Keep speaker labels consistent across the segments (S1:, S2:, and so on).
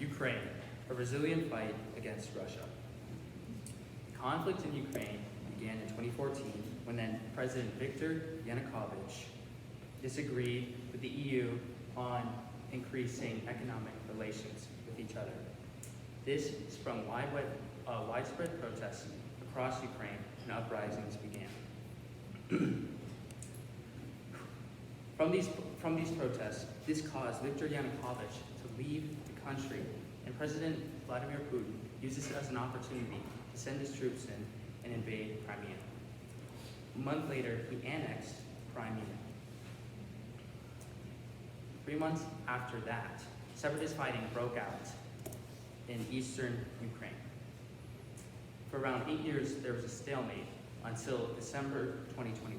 S1: Ukraine, a resilient fight against Russia. The conflict in Ukraine began in 2014 when then President Viktor Yanukovych disagreed with the EU on increasing economic relations with each other. This sprung widespread protests across Ukraine and uprisings began. From these protests, this caused Viktor Yanukovych to leave the country, and President Vladimir Putin used this as an opportunity to send his troops in and invade Crimea. A month later, he annexed Crimea. 3 months after that, separatist fighting broke out in eastern Ukraine. For around 8 years, there was a stalemate until December 2021,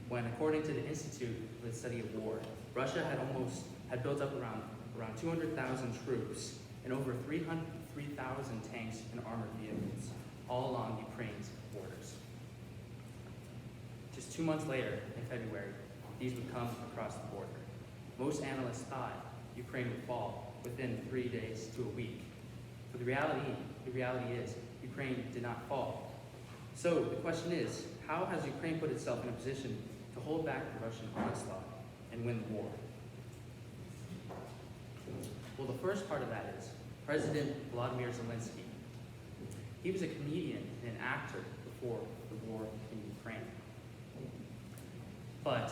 S1: when, according to the Institute for the Study of War, Russia had built up around 200,000 troops and over 3,000 tanks and armored vehicles, all along Ukraine's borders. Just 2 months later, in February, these would come across the border. Most analysts thought Ukraine would fall within 3 days to a week. But the reality is, Ukraine did not fall. So the question is, how has Ukraine put itself in a position to hold back the Russian onslaught and win the war? Well, the first part of that is President Volodymyr Zelensky. He was a comedian and an actor before the war in Ukraine. But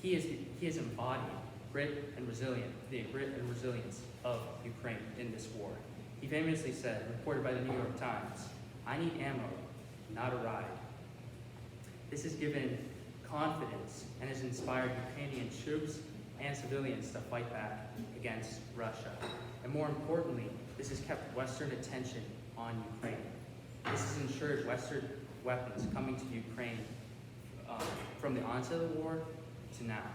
S1: he has embodied the grit and resilience of Ukraine in this war. He famously said, reported by the New York Times, "I need ammo, not a ride." This has given confidence and has inspired Ukrainian troops and civilians to fight back against Russia. And more importantly, this has kept Western attention on Ukraine. This has ensured Western weapons coming to Ukraine from the onset of the war to now.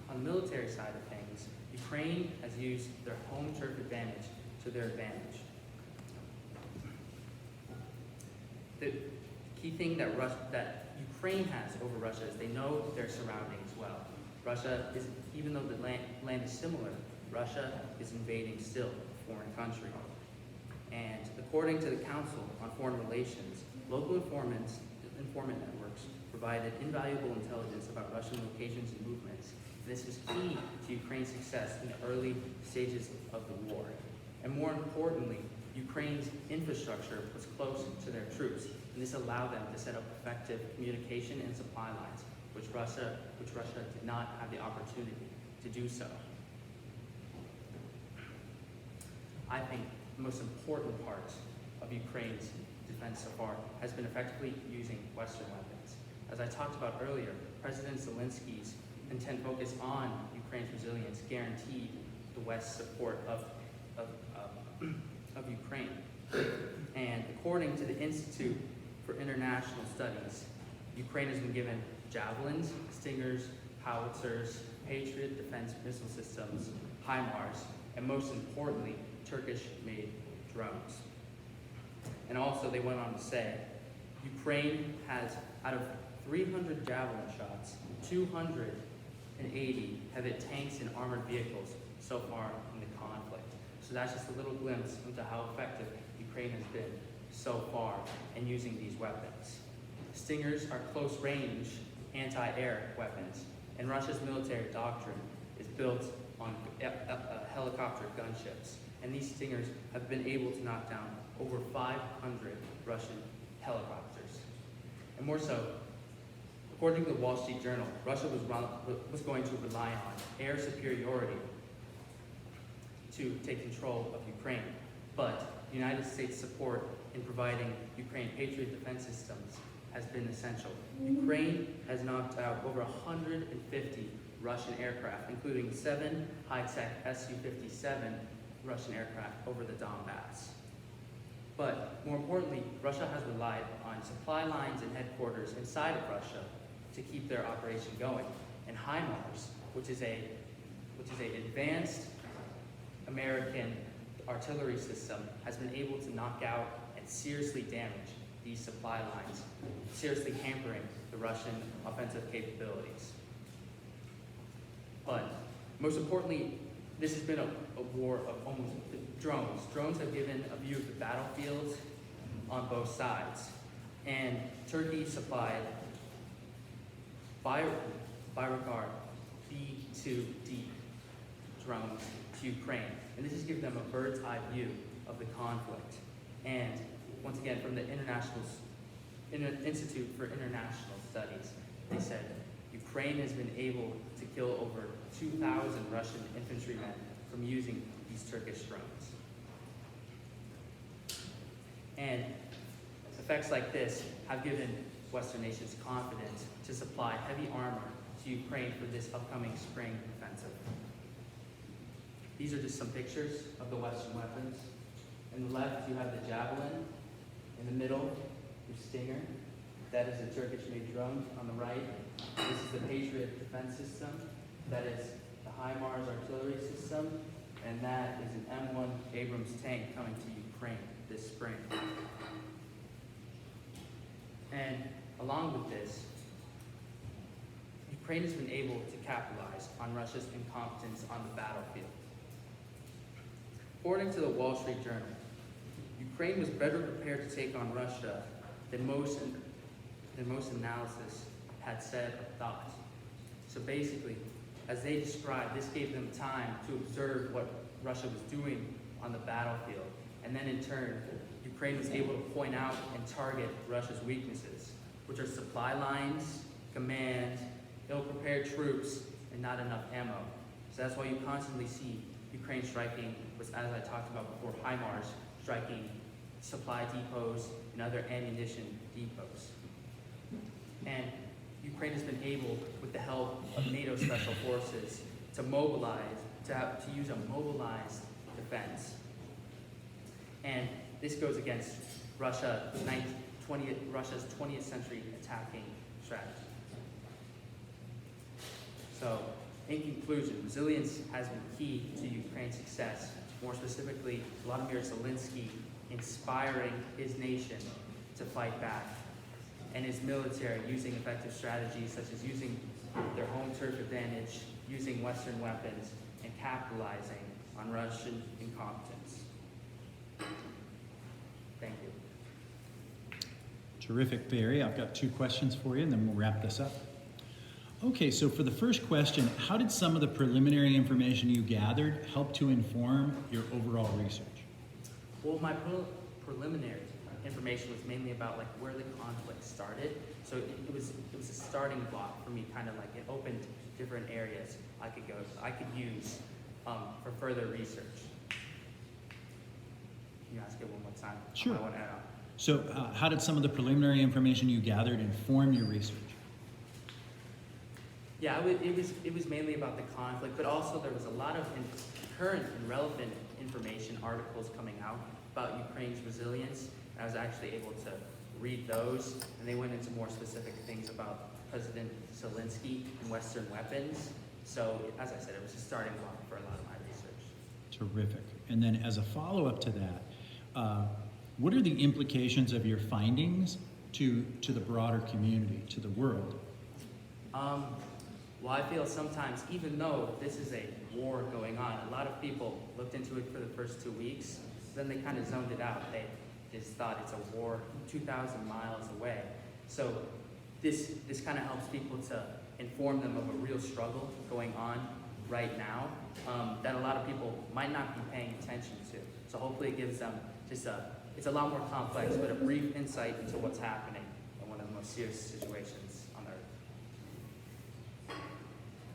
S1: On the military side of things, Ukraine has used their home turf advantage to their advantage. The key thing that Ukraine has over Russia is they know their surroundings well. Russia is, even though the land is similar, Russia is invading still a foreign country. And according to the Council on Foreign Relations, local informant networks provided invaluable intelligence about Russian locations and movements. This was key to Ukraine's success in the early stages of the war. And more importantly, Ukraine's infrastructure was close to their troops, and this allowed them to set up effective communication and supply lines, which Russia did not have the opportunity to do so. I think the most important part of Ukraine's defense so far has been effectively using Western weapons. As I talked about earlier, President Zelensky's intent focus on Ukraine's resilience guaranteed the West's support of Ukraine. And according to the Institute for International Studies, Ukraine has been given javelins, Stingers, howitzers, Patriot defense missile systems, HIMARS, and most importantly, Turkish-made drones. And also they went on to say, Ukraine has, out of 300 javelin shots, 280 have hit tanks and armored vehicles so far in the conflict. So that's just a little glimpse into how effective Ukraine has been so far in using these weapons. Stingers are close-range anti-air weapons, and Russia's military doctrine is built on helicopter gunships. And these Stingers have been able to knock down over 500 Russian helicopters. And more so, according to the Wall Street Journal, Russia was going to rely on air superiority to take control of Ukraine. But the United States' support in providing Ukraine Patriot defense systems has been essential. Ukraine has knocked out over 150 Russian aircraft, including 7 high-tech Su-57 Russian aircraft over the Donbass. But more importantly, Russia has relied on supply lines and headquarters inside of Russia to keep their operation going. And HIMARS, which is an advanced American artillery system, has been able to knock out and seriously damage these supply lines, seriously hampering the Russian offensive capabilities. But Most importantly, this has been a war of almost drones. Drones have given a view of the battlefield on both sides. And Turkey supplied Bayraktar B-2D drones to Ukraine. And this has given them a bird's eye view of the conflict. And once again, from the Institute for International Studies, they said Ukraine has been able to kill over 2,000 Russian infantrymen from using these Turkish drones. And effects like this have given Western nations confidence to supply heavy armor to Ukraine for this upcoming spring offensive. These are just some pictures of the Western weapons. In the left, you have the Javelin. In the middle, the Stinger. That is a Turkish-made drone. On the right, this is the Patriot defense system. That is the HIMARS artillery system. And that is an M1 Abrams tank coming to Ukraine this spring. And along with this, Ukraine has been able to capitalize on Russia's incompetence on the battlefield. According to the Wall Street Journal, Ukraine was better prepared to take on Russia than most analysis had said or thought. So basically, as they described, this gave them time to observe what Russia was doing on the battlefield. And then in turn, Ukraine was able to point out and target Russia's weaknesses, which are supply lines, command, ill-prepared troops, and not enough ammo. So that's why you constantly see Ukraine striking, as I talked about before, HIMARS, striking supply depots and other ammunition depots. And Ukraine has been able, with the help of NATO special forces, to mobilize, to use a mobilized defense. And this goes against Russia's 20th century attacking strategy. So, in conclusion, resilience has been key to Ukraine's success. More specifically, Volodymyr Zelensky inspiring his nation to fight back, and his military using effective strategies such as using their home turf advantage, using Western weapons, and capitalizing on Russian incompetence. Thank you.
S2: Terrific, Barry. I've got 2 questions for you, and then we'll wrap this up. Okay, so for the first question, how did some of the preliminary information you gathered help to inform your overall research?
S1: Well, my preliminary information was mainly about like where the conflict started. So it was a starting block for me, kind of like it opened different areas I could use for further research. Can you ask it one more time?
S2: Sure.
S1: I want to add on.
S2: So how did some of the preliminary information you gathered inform your research?
S1: Yeah, it was mainly about the conflict, but also there was a lot of current and relevant information, articles coming out about Ukraine's resilience. I was actually able to read those, and they went into more specific things about President Zelensky and Western weapons. So, as I said, it was a starting block for a lot of my research.
S2: Terrific. And then as a follow-up to that, what are the implications of your findings to the broader community, to the world?
S1: Well, I feel sometimes, even though this is a war going on, a lot of people looked into it for the first 2 weeks, then they kind of zoned it out. They just thought it's a war 2,000 miles away. So this kind of helps people to inform them of a real struggle going on right now that a lot of people might not be paying attention to. So hopefully it gives them just it's a lot more complex, but a brief insight into what's happening in one of the most serious situations